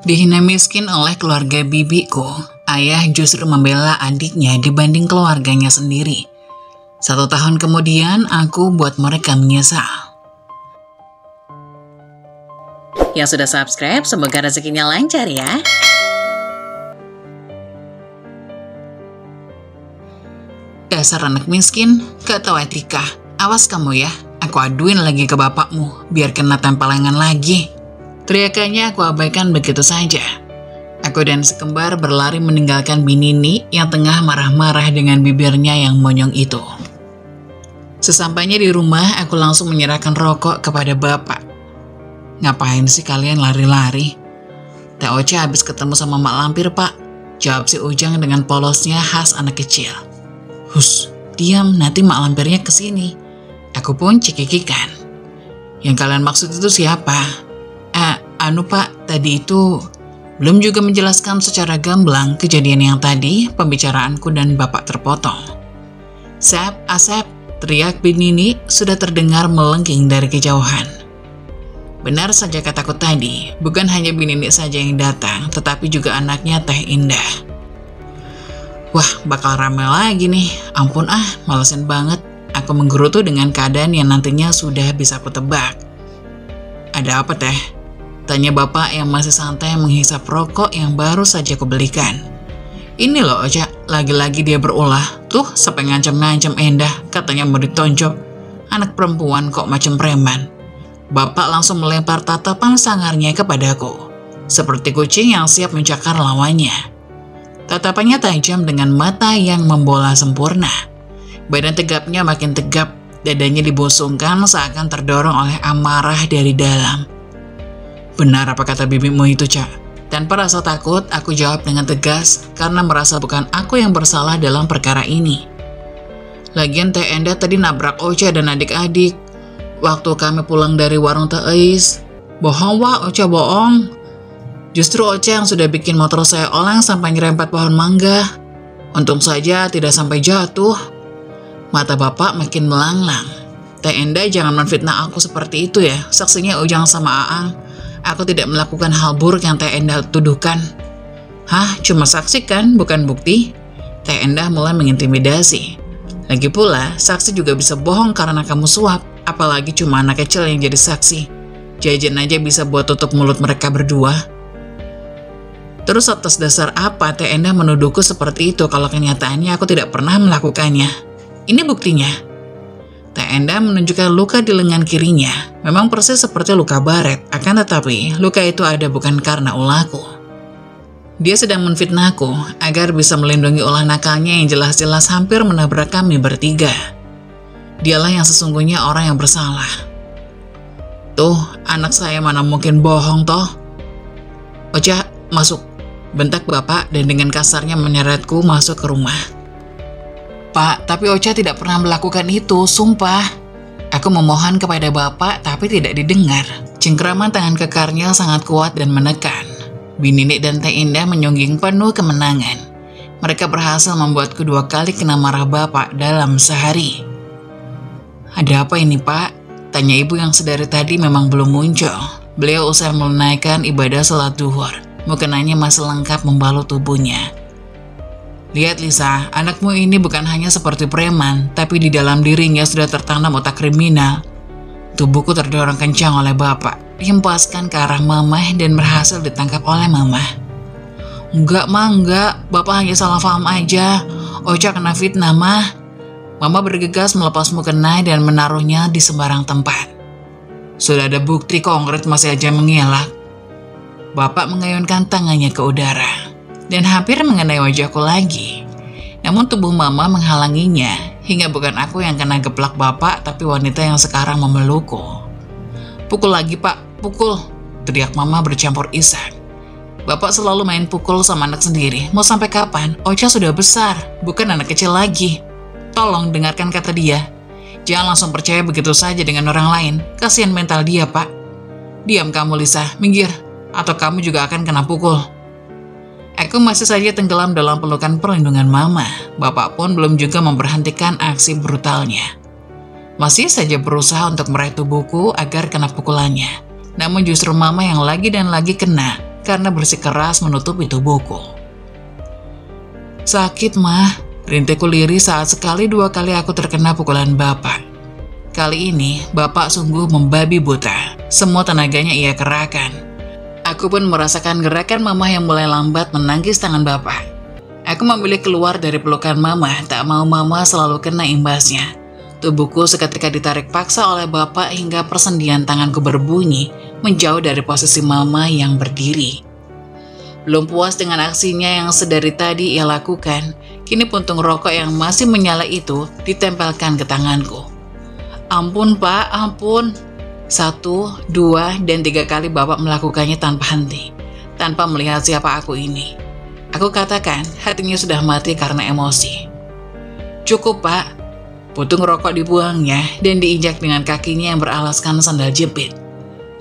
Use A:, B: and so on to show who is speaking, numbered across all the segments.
A: Dihina miskin oleh keluarga bibiku, ayah justru membela adiknya dibanding keluarganya sendiri. 1 tahun kemudian, aku buat mereka menyesal.
B: Yang sudah subscribe, semoga rezekinya lancar ya.
A: Dasar anak miskin, gak tahu etika. Awas kamu ya, aku aduin lagi ke bapakmu, biar kena tempelengan lagi. Teriakannya aku abaikan begitu saja. Aku dan si kembar berlari meninggalkan Binini yang tengah marah-marah dengan bibirnya yang monyong itu. Sesampainya di rumah, aku langsung menyerahkan rokok kepada bapak. Ngapain sih kalian lari-lari? Teh Ocha habis ketemu sama Mak Lampir, Pak. Jawab si Ujang dengan polosnya khas anak kecil. Hus, diam, nanti Mak Lampirnya kesini. Aku pun cekikikan. Yang kalian maksud itu siapa? Pak, tadi itu belum juga menjelaskan secara gamblang kejadian yang tadi, pembicaraanku dan bapak terpotong. Asep, teriak Binini sudah terdengar melengking dari kejauhan. Benar saja kataku tadi, bukan hanya Binini saja yang datang, tetapi juga anaknya Teh Indah. Wah, bakal rame lagi nih. Ampun malesin banget. Aku menggerutu dengan keadaan yang nantinya sudah bisa aku tebak. Ada apa, Teh? Tanya bapak yang masih santai menghisap rokok yang baru saja aku belikan. Ini loh, Ocha, lagi-lagi dia berulah. Tuh, sampai ngancam-ngancam Endah, katanya mau ditonjok. Anak perempuan kok macam preman. Bapak langsung melempar tatapan sangarnya kepadaku, seperti kucing yang siap mencakar lawannya. Tatapannya tajam dengan mata yang membola sempurna. Badan tegapnya makin tegap, dadanya dibusungkan seakan terdorong oleh amarah dari dalam. Benar apa kata bibimu itu, Cak? Tanpa rasa takut, aku jawab dengan tegas karena merasa bukan aku yang bersalah dalam perkara ini. Lagian Teh Endah tadi nabrak Ocha dan adik-adik waktu kami pulang dari warung Teh Eis. Bohong, Wak, Ocha bohong. Justru Ocha yang sudah bikin motor saya oleng sampai nyerempet pohon mangga. Untung saja tidak sampai jatuh. Mata bapak makin melanglang. Teh Endah jangan menfitnah aku seperti itu ya. Saksinya Ujang sama Aang. Aku tidak melakukan hal buruk yang Teh Endah tuduhkan. Hah, cuma saksi kan, bukan bukti? Teh Endah mulai mengintimidasi. Lagi pula, saksi juga bisa bohong karena kamu suap. Apalagi cuma anak kecil yang jadi saksi. Jajan aja bisa buat tutup mulut mereka berdua. Terus atas dasar apa Teh Endah menuduhku seperti itu kalau kenyataannya aku tidak pernah melakukannya? Ini buktinya. Teh Endah menunjukkan luka di lengan kirinya. Memang persis seperti luka baret, akan tetapi luka itu ada bukan karena ulahku. Dia sedang menfitnahku agar bisa melindungi ulah nakalnya yang jelas-jelas hampir menabrak kami bertiga. Dialah yang sesungguhnya orang yang bersalah. Tuh, anak saya mana mungkin bohong toh? Ocha, masuk. Bentak bapak dan dengan kasarnya menyeretku masuk ke rumah. Pak, tapi Ocha tidak pernah melakukan itu, sumpah. Aku memohon kepada bapak tapi tidak didengar. Cengkeraman tangan kekarnya sangat kuat dan menekan. Binini dan Teh Indah menyungging penuh kemenangan. Mereka berhasil membuatku 2 kali kena marah bapak dalam sehari. Ada apa ini, Pak? Tanya ibu yang sedari tadi memang belum muncul. Beliau usai menunaikan ibadah salat duhur. Mukenanya masih lengkap membalut tubuhnya. Lihat Lisa, anakmu ini bukan hanya seperti preman, tapi di dalam dirinya sudah tertanam otak kriminal. Tubuhku terdorong kencang oleh bapak, dihempaskan ke arah mamah dan berhasil ditangkap oleh mamah. Enggak, bapak hanya salah paham aja. Ocha kena fitnah, mah. Mama bergegas melepas mukena dan menaruhnya di sembarang tempat. Sudah ada bukti konkret masih aja mengelak. Bapak mengayunkan tangannya ke udara dan hampir mengenai wajahku lagi. Namun tubuh mama menghalanginya, hingga bukan aku yang kena geplak bapak, tapi wanita yang sekarang memelukku. Pukul lagi, Pak, pukul, teriak mama bercampur isak. Bapak selalu main pukul sama anak sendiri. Mau sampai kapan? Ocha sudah besar, bukan anak kecil lagi. Tolong dengarkan kata dia. Jangan langsung percaya begitu saja dengan orang lain. Kasihan mental dia, Pak. Diam kamu, Lisa, minggir, atau kamu juga akan kena pukul. Aku masih saja tenggelam dalam pelukan perlindungan mama. Bapak pun belum juga memberhentikan aksi brutalnya. Masih saja berusaha untuk meraih tubuhku agar kena pukulannya. Namun justru mama yang lagi dan lagi kena. karena bersikeras menutupi tubuhku. Sakit, Mah. Rintikku lirih saat sekali dua kali aku terkena pukulan bapak. Kali ini, bapak sungguh membabi buta. Semua tenaganya ia kerahkan. Aku pun merasakan gerakan mama yang mulai lambat menangkis tangan bapak. Aku memilih keluar dari pelukan mama, tak mau mama selalu kena imbasnya. Tubuhku seketika ditarik paksa oleh bapak hingga persendian tanganku berbunyi menjauh dari posisi mama yang berdiri. Belum puas dengan aksinya yang sedari tadi ia lakukan, kini puntung rokok yang masih menyala itu ditempelkan ke tanganku. Ampun Pak, ampun. 1, 2, dan 3 kali bapak melakukannya tanpa henti, tanpa melihat siapa aku ini. Aku katakan hatinya sudah mati karena emosi. Cukup Pak. Puntung rokok dibuangnya dan diinjak dengan kakinya yang beralaskan sandal jepit.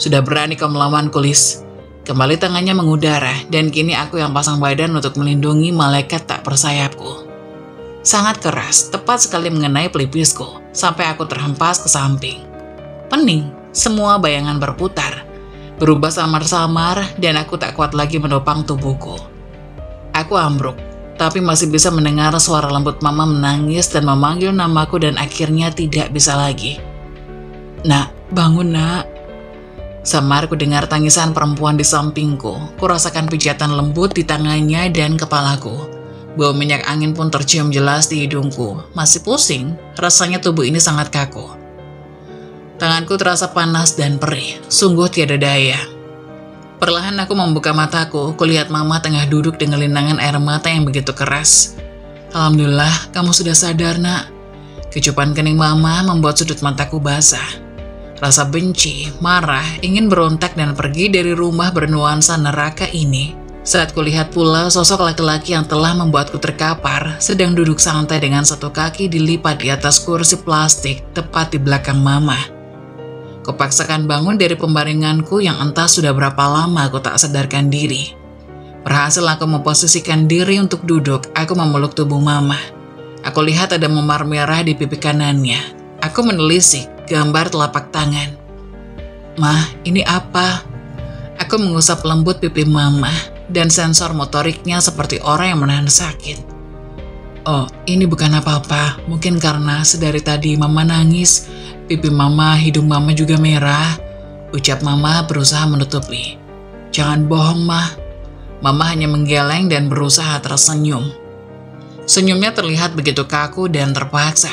A: Sudah berani kau melawanku, Lis. Kembali tangannya mengudara dan kini aku yang pasang badan untuk melindungi malaikat tak bersayapku. Sangat keras, tepat sekali mengenai pelipisku, sampai aku terhempas ke samping. Pening, semua bayangan berputar, berubah samar-samar dan aku tak kuat lagi menopang tubuhku. Aku ambruk, tapi masih bisa mendengar suara lembut mama menangis dan memanggil namaku dan akhirnya tidak bisa lagi. Nak, bangun nak. Samar ku dengar tangisan perempuan di sampingku. Ku rasakan pijatan lembut di tangannya dan kepalaku. Bau minyak angin pun tercium jelas di hidungku. Masih pusing, rasanya tubuh ini sangat kaku. Tanganku terasa panas dan perih, sungguh tiada daya. Perlahan aku membuka mataku, kulihat mama tengah duduk dengan linangan air mata yang begitu keras. Alhamdulillah, kamu sudah sadar nak. Kecupan kening mama membuat sudut mataku basah. Rasa benci, marah, ingin berontak dan pergi dari rumah bernuansa neraka ini. Saat kulihat pula sosok laki-laki yang telah membuatku terkapar, sedang duduk santai dengan satu kaki dilipat di atas kursi plastik tepat di belakang mama. Kupaksakan bangun dari pembaringanku yang entah sudah berapa lama aku tak sadarkan diri. Berhasil aku memposisikan diri untuk duduk, aku memeluk tubuh mama. Aku lihat ada memar merah di pipi kanannya. Aku menelisik gambar telapak tangan. Mah, ini apa? Aku mengusap lembut pipi mama dan sensor motoriknya seperti orang yang menahan sakit. Oh, ini bukan apa-apa. Mungkin karena sedari tadi mama nangis, pipi mama, hidung mama juga merah. Ucap mama berusaha menutupi. Jangan bohong, Mah. Mama hanya menggeleng dan berusaha tersenyum. Senyumnya terlihat begitu kaku dan terpaksa.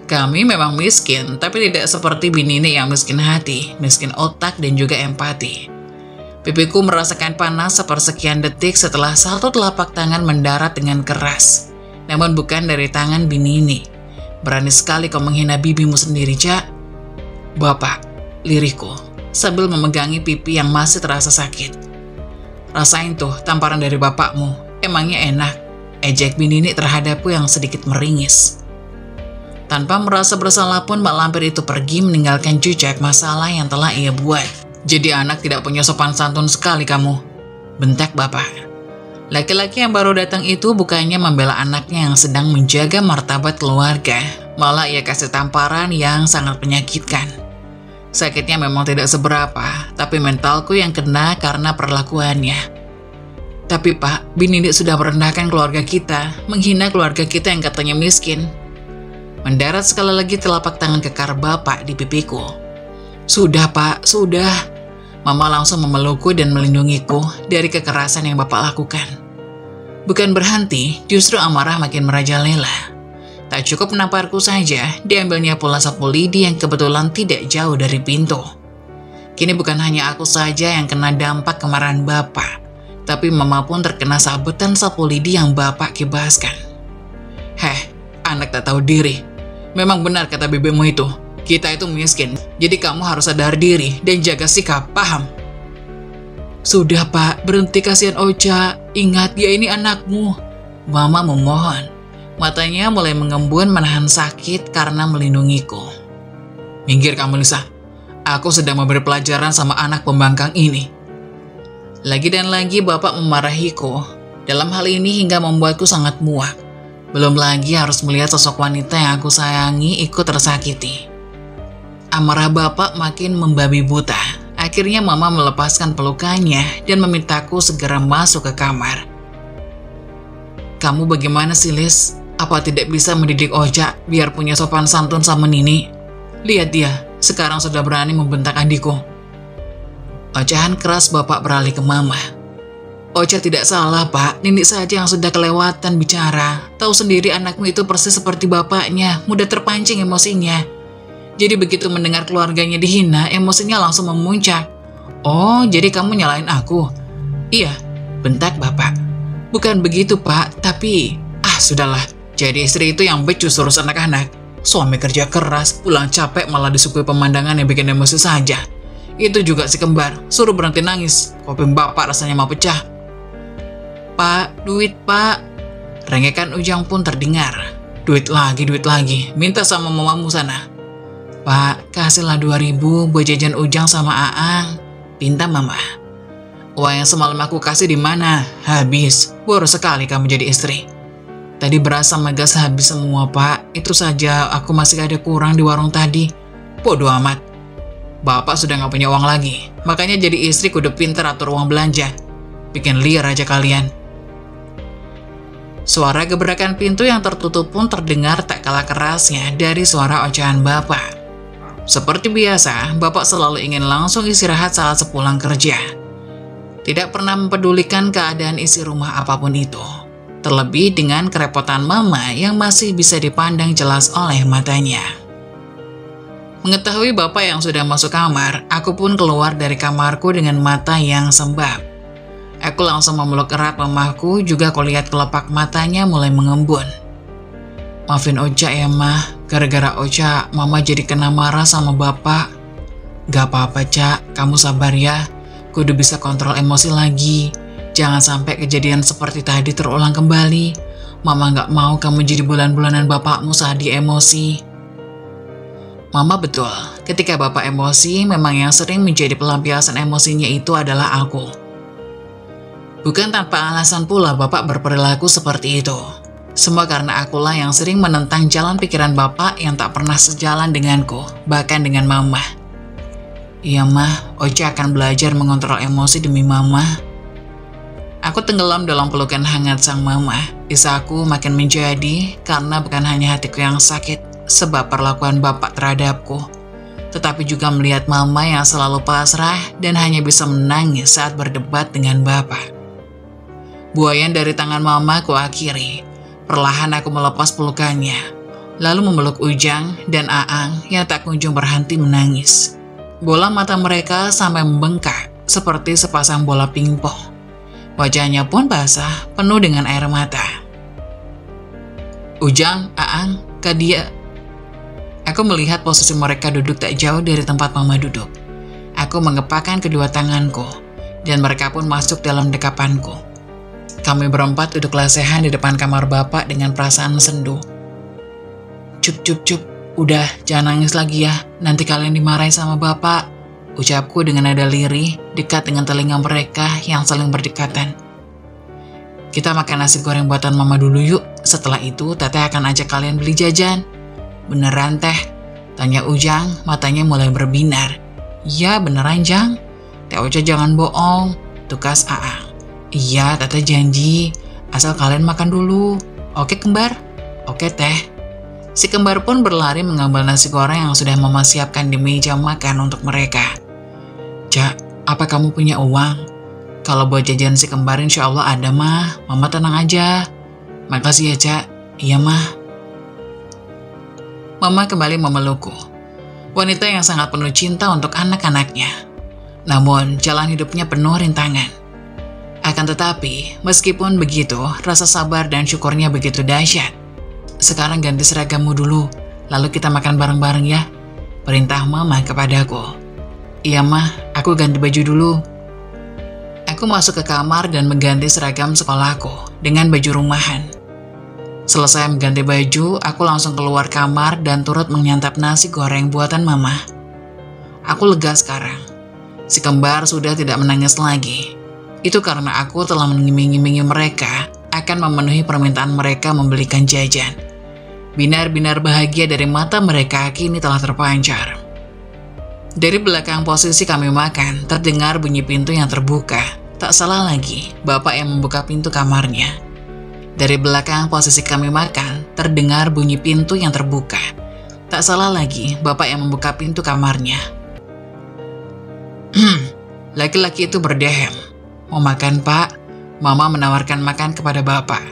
A: Kami memang miskin, tapi tidak seperti Binini yang miskin hati, miskin otak dan juga empati. Pipiku merasakan panas sepersekian detik setelah satu telapak tangan mendarat dengan keras. Namun bukan dari tangan Binini. Berani sekali kau menghina bibimu sendiri, Cak. Bapak, lirihku, sambil memegangi pipi yang masih terasa sakit. Rasain tuh tamparan dari bapakmu, emangnya enak? Ejek Binini terhadapku yang sedikit meringis. Tanpa merasa bersalah pun Mbak Lampir itu pergi meninggalkan jejak masalah yang telah ia buat. Jadi anak tidak punya sopan santun sekali kamu, bentak bapak. Laki-laki yang baru datang itu bukannya membela anaknya yang sedang menjaga martabat keluarga, malah ia kasih tamparan yang sangat menyakitkan. Sakitnya memang tidak seberapa, tapi mentalku yang kena karena perlakuannya. Tapi Pak, Binini sudah merendahkan keluarga kita, menghina keluarga kita yang katanya miskin. Mendarat sekali lagi telapak tangan kekar bapak di pipiku. Sudah Pak, sudah. Mama langsung memelukku dan melindungiku dari kekerasan yang bapak lakukan. Bukan berhenti, justru amarah makin merajalela. Tak cukup menamparku saja, diambilnya pula sapu lidi yang kebetulan tidak jauh dari pintu. Kini bukan hanya aku saja yang kena dampak kemarahan bapak, tapi mama pun terkena sabetan sapu lidi yang bapak kibaskan. Heh, anak tak tahu diri. Memang benar kata bibimu itu, kita itu miskin, jadi kamu harus sadar diri dan jaga sikap, paham? Sudah Pak, berhenti, kasihan Ocha, ingat dia ini anakmu. Mama memohon, matanya mulai mengembun menahan sakit karena melindungiku. Minggir kamu Lisa, aku sedang memberi pelajaran sama anak pembangkang ini. Lagi dan lagi bapak memarahiku, dalam hal ini hingga membuatku sangat muak. Belum lagi harus melihat sosok wanita yang aku sayangi ikut tersakiti. Amarah bapak makin membabi buta. Akhirnya Mama melepaskan pelukannya dan memintaku segera masuk ke kamar. Kamu bagaimana sih, Lis? Apa tidak bisa mendidik Ocha biar punya sopan santun sama Nini? Lihat dia, sekarang sudah berani membentak adikku. Ocahan keras Bapak beralih ke Mama. Ocha tidak salah, Pak. Nini saja yang sudah kelewatan bicara. Tahu sendiri anakmu itu persis seperti bapaknya, mudah terpancing emosinya. Jadi begitu mendengar keluarganya dihina, emosinya langsung memuncak. Oh, jadi kamu nyalain aku? Iya, bentak Bapak. Bukan begitu, Pak, tapi... sudahlah. Jadi istri itu yang becus urus anak-anak. Suami kerja keras, pulang capek malah disuguhi pemandangan yang bikin emosi saja. Itu juga si kembar, suruh berhenti nangis. Kuping Bapak rasanya mau pecah. Pak, duit Pak. Rengekan Ujang pun terdengar. Duit lagi. Minta sama mamamu sana. Pak, kasihlah 2.000 buat jajan Ujang sama Aang. Pinta Mama. Uang yang semalam aku kasih di mana? Habis. Boros sekali kamu jadi istri. Tadi beras sama gas habis semua, Pak. Itu saja aku masih ada kurang di warung tadi. Bodoh amat. Bapak sudah gak punya uang lagi. Makanya jadi istri kudu pinter atur uang belanja. Bikin liar aja kalian. Suara gebrakan pintu yang tertutup pun terdengar tak kalah kerasnya dari suara ocehan Bapak. Seperti biasa, Bapak selalu ingin langsung istirahat saat sepulang kerja. Tidak pernah mempedulikan keadaan isi rumah apapun itu. Terlebih dengan kerepotan Mama yang masih bisa dipandang jelas oleh matanya. Mengetahui Bapak yang sudah masuk kamar, aku pun keluar dari kamarku dengan mata yang sembab. Aku langsung memeluk erat Mamaku, juga aku lihat kelopak matanya mulai mengembun. Maafin Ocha ya, Mah. Gara-gara Ocha, Mama jadi kena marah sama Bapak. Gak apa-apa, Cak. Kamu sabar ya. Kudu bisa kontrol emosi lagi. Jangan sampai kejadian seperti tadi terulang kembali. Mama gak mau kamu jadi bulan-bulanan bapakmu saat dia emosi. Mama betul. Ketika Bapak emosi, memang yang sering menjadi pelampiasan emosinya itu adalah aku. Bukan tanpa alasan pula Bapak berperilaku seperti itu. Semua karena akulah yang sering menentang jalan pikiran Bapak yang tak pernah sejalan denganku, bahkan dengan Mama. Iya, Mah, Ocha akan belajar mengontrol emosi demi Mama. Aku tenggelam dalam pelukan hangat sang Mama. Isaku makin menjadi karena bukan hanya hatiku yang sakit sebab perlakuan Bapak terhadapku, tetapi juga melihat Mama yang selalu pasrah dan hanya bisa menangis saat berdebat dengan Bapak. Buayan dari tangan Mama ku akhiri. Perlahan aku melepas pelukannya, lalu memeluk Ujang dan Aang yang tak kunjung berhenti menangis. Bola mata mereka sampai membengkak seperti sepasang bola pingpong. Wajahnya pun basah, penuh dengan air mata. Ujang, Aang, Kadia. Aku melihat posisi mereka duduk tak jauh dari tempat Mama duduk. Aku mengepakkan kedua tanganku, dan mereka pun masuk dalam dekapanku. Kami berempat duduk lesehan di depan kamar Bapak dengan perasaan sendu. Cup, udah jangan nangis lagi ya, nanti kalian dimarahin sama Bapak, ucapku dengan nada lirih dekat dengan telinga mereka yang saling berdekatan. Kita makan nasi goreng buatan Mama dulu yuk, setelah itu Teteh akan ajak kalian beli jajan. Beneran Teh? Tanya Ujang, matanya mulai berbinar. Iya beneran Jang, Teh Ocha jangan bohong, tukas Aang. Iya, Teteh janji. Asal kalian makan dulu. Oke, Kembar? Oke, Teh. Si Kembar pun berlari mengambil nasi goreng yang sudah Mama siapkan di meja makan untuk mereka. Cak, apa kamu punya uang? Kalau buat jajan si Kembar insya Allah ada, Mah. Mama tenang aja. Makasih ya, Cak. Iya, Mah. Mama kembali memelukku. Wanita yang sangat penuh cinta untuk anak-anaknya. Namun, jalan hidupnya penuh rintangan. Akan tetapi, meskipun begitu, rasa sabar dan syukurnya begitu dahsyat. Sekarang ganti seragammu dulu, lalu kita makan bareng-bareng ya, perintah Mama kepadaku. Iya, Mah, aku ganti baju dulu. Aku masuk ke kamar dan mengganti seragam sekolahku dengan baju rumahan. Selesai mengganti baju, aku langsung keluar kamar dan turut menyantap nasi goreng buatan Mama. Aku lega sekarang. Si Kembar sudah tidak menangis lagi. Itu karena aku telah mengiming-imingi mereka akan memenuhi permintaan mereka membelikan jajan. Binar-binar bahagia dari mata mereka kini telah terpancar. Dari belakang posisi kami makan, terdengar bunyi pintu yang terbuka. Tak salah lagi, bapak yang membuka pintu kamarnya. Dari belakang posisi kami makan, terdengar bunyi pintu yang terbuka. Tak salah lagi, bapak yang membuka pintu kamarnya. Laki-laki itu berdehem. Mau makan, Pak? Mama menawarkan makan kepada bapak.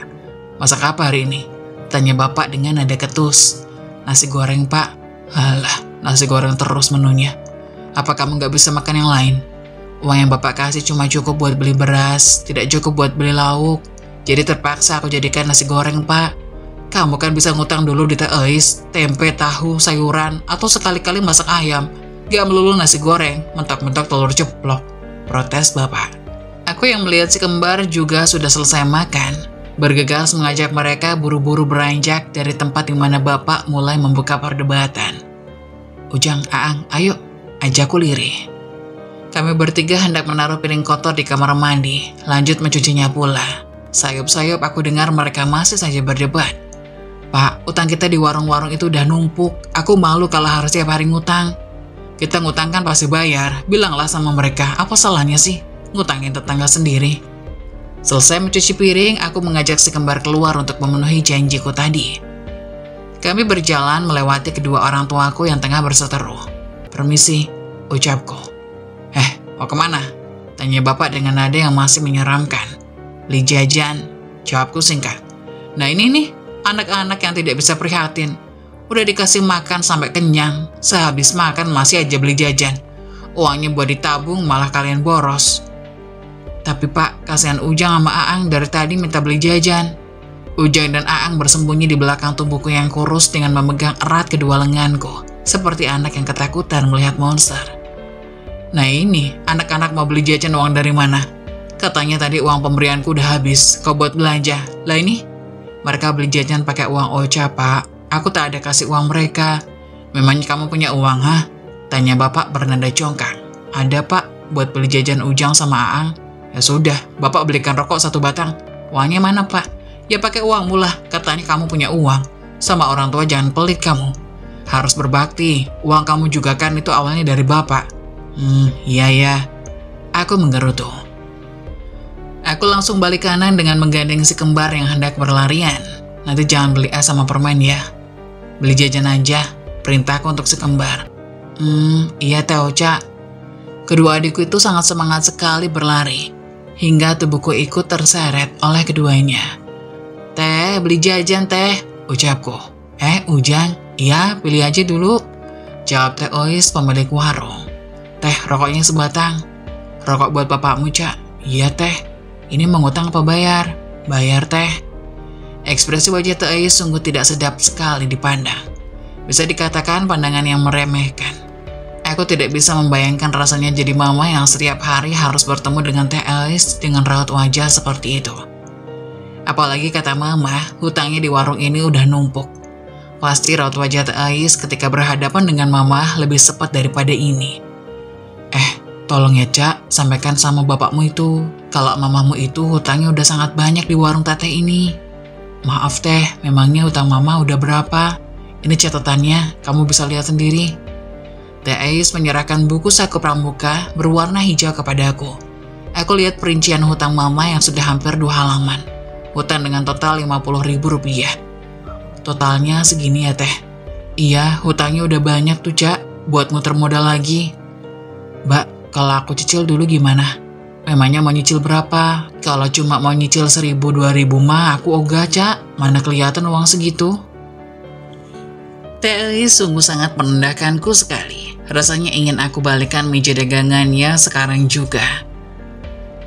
A: Masak apa hari ini? Tanya bapak dengan nada ketus. Nasi goreng, Pak. Alah, nasi goreng terus menunya. Apa kamu gak bisa makan yang lain? Uang yang bapak kasih cuma cukup buat beli beras, tidak cukup buat beli lauk. Jadi terpaksa aku jadikan nasi goreng, Pak. Kamu kan bisa ngutang dulu di teh ais, tempe, tahu, sayuran, atau sekali-kali masak ayam. Gak melulu nasi goreng, mentok-mentok telur ceplok. Protes bapak. Aku yang melihat si kembar juga sudah selesai makan. Bergegas mengajak mereka buru-buru beranjak dari tempat di mana bapak mulai membuka perdebatan. Ujang, Aang, ayo. Ajakku lirih. Kami bertiga hendak menaruh piring kotor di kamar mandi, lanjut mencucinya pula. Sayup-sayup aku dengar mereka masih saja berdebat. Pak, utang kita di warung-warung itu udah numpuk. Aku malu kalau harus tiap hari ngutang. Kita ngutang kan pasti bayar. Bilanglah sama mereka, apa salahnya sih ngutangin tetangga sendiri. Selesai mencuci piring, aku mengajak si kembar keluar untuk memenuhi janjiku tadi. Kami berjalan melewati kedua orang tuaku yang tengah berseteru. Permisi, ucapku. Mau kemana? Tanya bapak dengan nada yang masih menyeramkan. Beli jajan, jawabku singkat. Nah ini nih, anak-anak yang tidak bisa prihatin. Udah dikasih makan sampai kenyang, sehabis makan masih aja beli jajan. Uangnya buat ditabung malah kalian boros. Tapi Pak, kasihan Ujang sama Aang dari tadi minta beli jajan. Ujang dan Aang bersembunyi di belakang tubuhku yang kurus dengan memegang erat kedua lenganku, seperti anak yang ketakutan melihat monster. Nah ini, anak-anak mau beli jajan uang dari mana? Katanya tadi uang pemberianku udah habis, kau buat belanja. Lah ini, mereka beli jajan pakai uang Ocha, Pak. Aku tak ada kasih uang mereka. Memangnya kamu punya uang, hah? Tanya bapak bernada congkak. Ada, Pak, buat beli jajan Ujang sama Aang. Ya sudah, bapak belikan rokok 1 batang. Uangnya mana, Pak? Ya pakai uangmu lah, katanya kamu punya uang. Sama orang tua jangan pelit kamu. Harus berbakti, uang kamu juga kan itu awalnya dari bapak. Iya ya. Aku menggerutu. Aku langsung balik kanan dengan menggandeng si kembar yang hendak berlarian. Nanti jangan beli es sama permen ya. Beli jajan aja, perintahku untuk si kembar. Iya Teh Ocha. Kedua adikku itu sangat semangat sekali berlari, hingga tubuhku ikut terseret oleh keduanya. Teh, beli jajan Teh, ucapku. Ujang, iya pilih aja dulu, jawab Teh Ois pemilik warung. Teh, rokoknya sebatang. Rokok buat bapakmu, Cak. Iya, Teh. Ini mengutang apa bayar? Bayar, Teh. Ekspresi wajah Teh Ais sungguh tidak sedap sekali dipandang. Bisa dikatakan pandangan yang meremehkan. Aku tidak bisa membayangkan rasanya jadi mama yang setiap hari harus bertemu dengan Teh Ais dengan raut wajah seperti itu. Apalagi kata mama, hutangnya di warung ini udah numpuk. Pasti raut wajah Teh Ais ketika berhadapan dengan mama lebih cepat daripada ini. Tolong ya Cak, sampaikan sama bapakmu itu, kalau mamamu itu hutangnya udah sangat banyak di warung teteh ini. Maaf Teh, memangnya hutang mama udah berapa? Ini catatannya, kamu bisa lihat sendiri. Teh Ais menyerahkan buku saku pramuka berwarna hijau kepadaku. Aku lihat perincian hutang mama yang sudah hampir 2 halaman. Hutang dengan total Rp50.000. Totalnya segini ya Teh. Iya, hutangnya udah banyak tuh Cak, buat muter modal lagi. Mbak, kalau aku cicil dulu gimana? Memangnya mau nyicil berapa? Kalau cuma mau nyicil 1.000-2.000 mah aku ogah Cak. Mana kelihatan uang segitu? Teh Ais sungguh sangat merendahkanku sekali. Rasanya ingin aku balikan meja dagangannya sekarang juga.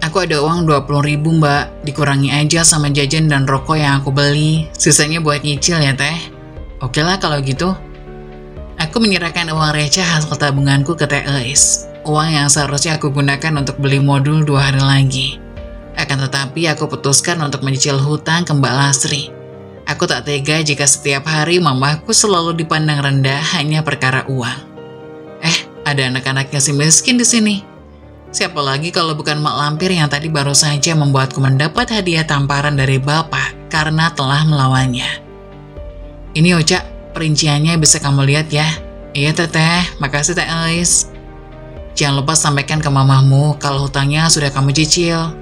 A: Aku ada uang 20.000 Mbak. Dikurangi aja sama jajan dan rokok yang aku beli. Sisanya buat nyicil ya Teh. Oke lah kalau gitu. Aku menyerahkan uang receh hasil tabunganku ke Teh Ais. Uang yang seharusnya aku gunakan untuk beli modul 2 hari lagi. Akan tetapi aku putuskan untuk menyicil hutang ke Mbak Lasri. Aku tak tega jika setiap hari mamaku selalu dipandang rendah hanya perkara uang. Ada anak-anaknya si miskin di sini. Siapa lagi kalau bukan Mak Lampir yang tadi baru saja membuatku mendapat hadiah tamparan dari bapak karena telah melawannya. Ini Ocha, perinciannya bisa kamu lihat ya. Iya Teteh, makasih Teh Ais. Jangan lupa sampaikan ke mamamu kalau hutangnya sudah kamu cicil.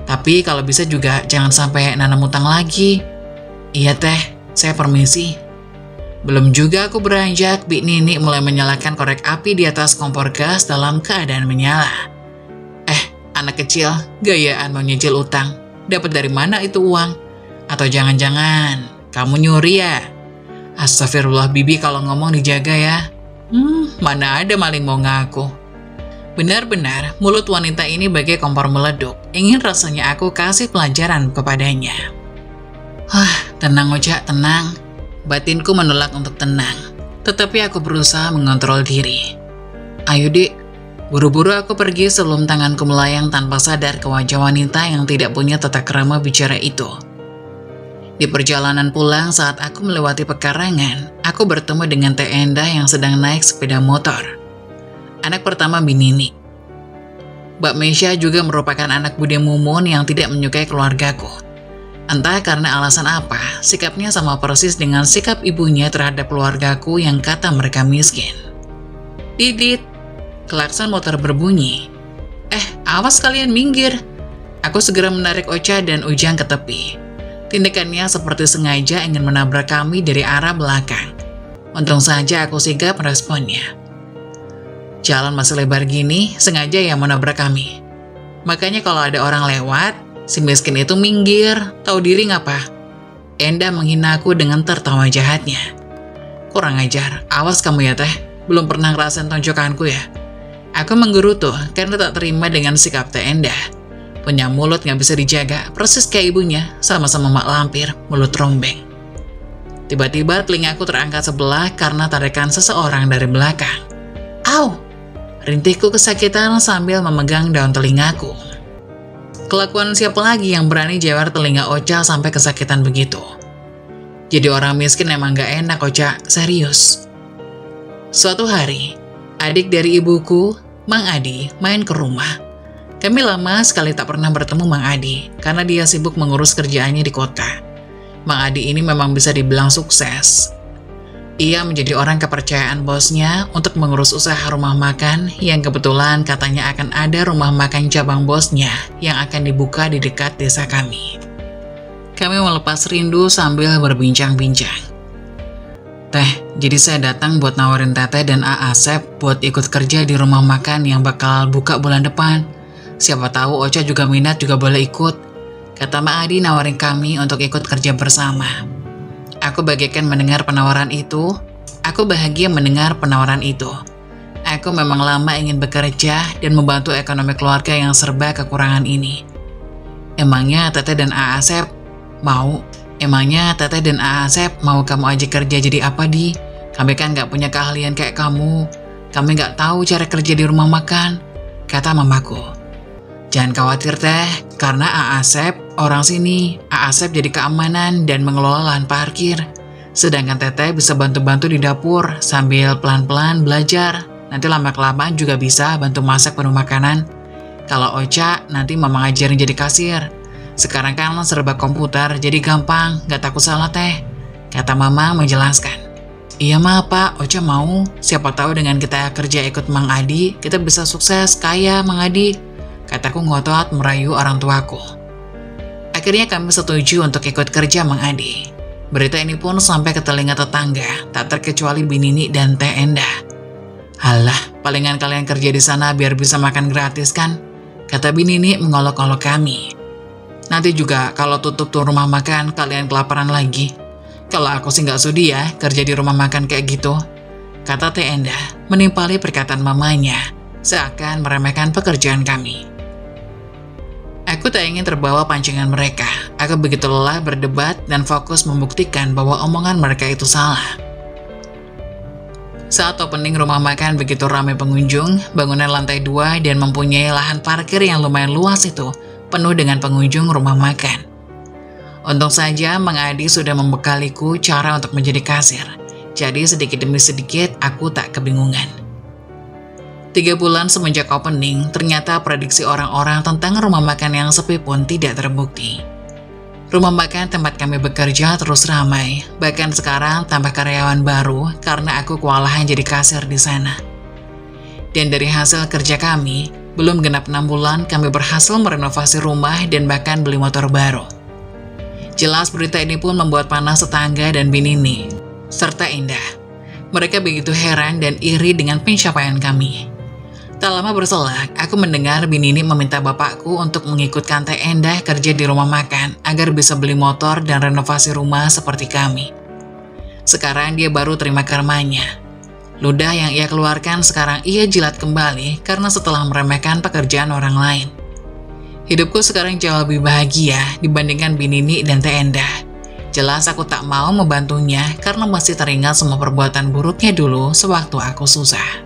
A: Tapi kalau bisa juga jangan sampai nanam hutang lagi. Iya teh, saya permisi. Belum juga aku beranjak, Bi Nini mulai menyalakan korek api di atas kompor gas dalam keadaan menyala. Anak kecil, gayaan mau nyicil utang. Dapat dari mana itu uang? Atau jangan-jangan kamu nyuri ya? Astagfirullah Bibi, kalau ngomong dijaga ya. Mana ada maling mau ngaku. Benar-benar mulut wanita ini bagai kompor meleduk. Ingin rasanya aku kasih pelajaran kepadanya. Tenang Ocha, tenang. Batinku menolak untuk tenang. Tetapi aku berusaha mengontrol diri. Ayo Dik. Buru-buru aku pergi sebelum tanganku melayang tanpa sadar ke wajah wanita yang tidak punya tata krama bicara itu. Di perjalanan pulang saat aku melewati pekarangan, aku bertemu dengan Teh Endah yang sedang naik sepeda motor. Anak pertama Binini. Mbak Mesya juga merupakan anak Bude Mumun yang tidak menyukai keluargaku. Entah karena alasan apa, sikapnya sama persis dengan sikap ibunya terhadap keluargaku yang kata mereka miskin. Didit. Klakson motor berbunyi. Awas kalian, minggir. Aku segera menarik Ocha dan Ujang ke tepi. Tindakannya seperti sengaja ingin menabrak kami dari arah belakang. Untung saja aku sigap meresponnya. Jalan masih lebar gini, sengaja ya menabrak kami. Makanya kalau ada orang lewat, si miskin itu minggir. Tahu diri ngapa? Endah menghina aku dengan tertawa jahatnya. Kurang ajar, awas kamu ya teh. Belum pernah ngerasain tonjokanku ya. Aku menggerutu karena tak terima dengan sikap Teh Endah. Punya mulut gak bisa dijaga, persis kayak ibunya, sama-sama mak lampir, mulut rombeng. Tiba-tiba telingaku terangkat sebelah karena tarikan seseorang dari belakang. Au! Rintihku kesakitan sambil memegang daun telingaku. Kelakuan siapa lagi yang berani jewer telinga Ocha sampai kesakitan begitu? Jadi orang miskin emang gak enak Ocha, serius. Suatu hari, adik dari ibuku, Mang Adi, main ke rumah. Kami lama sekali tak pernah bertemu Mang Adi, karena dia sibuk mengurus kerjaannya di kota. Mang Adi ini memang bisa dibilang sukses. Ia menjadi orang kepercayaan bosnya untuk mengurus usaha rumah makan yang kebetulan katanya akan ada rumah makan cabang bosnya yang akan dibuka di dekat desa kami. Kami melepas rindu sambil berbincang-bincang. Teh, jadi saya datang buat nawarin Teteh dan A. Asep buat ikut kerja di rumah makan yang bakal buka bulan depan. Siapa tahu Ocha juga minat, juga boleh ikut. Kata Mak Adi nawarin kami untuk ikut kerja bersama. Aku bagaikan mendengar penawaran itu. Aku bahagia mendengar penawaran itu. Aku memang lama ingin bekerja dan membantu ekonomi keluarga yang serba kekurangan ini. Emangnya Teteh dan A. Asep mau? Emangnya Teteh dan A. Asep mau kamu ajak kerja jadi apa Di? Kami kan gak punya keahlian kayak kamu. Kami gak tahu cara kerja di rumah makan, kata mamaku. Jangan khawatir Teh, karena A. Asep orang sini. A. Asep jadi keamanan dan mengelola lahan parkir. Sedangkan Teteh bisa bantu-bantu di dapur sambil pelan-pelan belajar. Nanti lama-kelamaan juga bisa bantu masak penuh makanan. Kalau Ocha nanti mama ngajarin jadi kasir. Sekarang kan serba komputer, jadi gampang, gak takut salah Teh, kata mama menjelaskan. Iya Ma, Pak, Ocha mau. Siapa tahu dengan kita kerja ikut Mang Adi, kita bisa sukses, kaya Mang Adi, kataku ngotot merayu orang tuaku. Akhirnya kami setuju untuk ikut kerja Mang Adi. Berita ini pun sampai ke telinga tetangga, tak terkecuali Binini dan Teh Endah. Halah, palingan kalian kerja di sana biar bisa makan gratis kan, kata Binini mengolok-olok kami. Nanti juga kalau tutup tuh rumah makan, kalian kelaparan lagi. Kalau aku sih nggak sudi ya kerja di rumah makan kayak gitu, kata Teh Endah menimpali perkataan mamanya, seakan meremehkan pekerjaan kami. Aku tak ingin terbawa pancingan mereka. Aku begitu lelah berdebat dan fokus membuktikan bahwa omongan mereka itu salah. Saat opening rumah makan begitu ramai pengunjung, bangunan lantai 2 dan mempunyai lahan parkir yang lumayan luas itu penuh dengan pengunjung rumah makan. Untung saja Mang Adi sudah membekaliku cara untuk menjadi kasir. Jadi sedikit demi sedikit aku tak kebingungan. 3 bulan semenjak opening, ternyata prediksi orang-orang tentang rumah makan yang sepi pun tidak terbukti. Rumah makan tempat kami bekerja terus ramai, bahkan sekarang tambah karyawan baru karena aku kewalahan jadi kasir di sana. Dan dari hasil kerja kami, belum genap 6 bulan kami berhasil merenovasi rumah dan bahkan beli motor baru. Jelas berita ini pun membuat panas tetangga dan Binini, serta Endah. Mereka begitu heran dan iri dengan pencapaian kami. Tak lama berselang, aku mendengar Binini meminta bapakku untuk mengikutkan Teh Endah kerja di rumah makan agar bisa beli motor dan renovasi rumah seperti kami. Sekarang dia baru terima karmanya. Ludah yang ia keluarkan sekarang ia jilat kembali karena setelah meremehkan pekerjaan orang lain. Hidupku sekarang jauh lebih bahagia dibandingkan Binini dan Teh Endah. Jelas aku tak mau membantunya karena masih teringat semua perbuatan buruknya dulu sewaktu aku susah.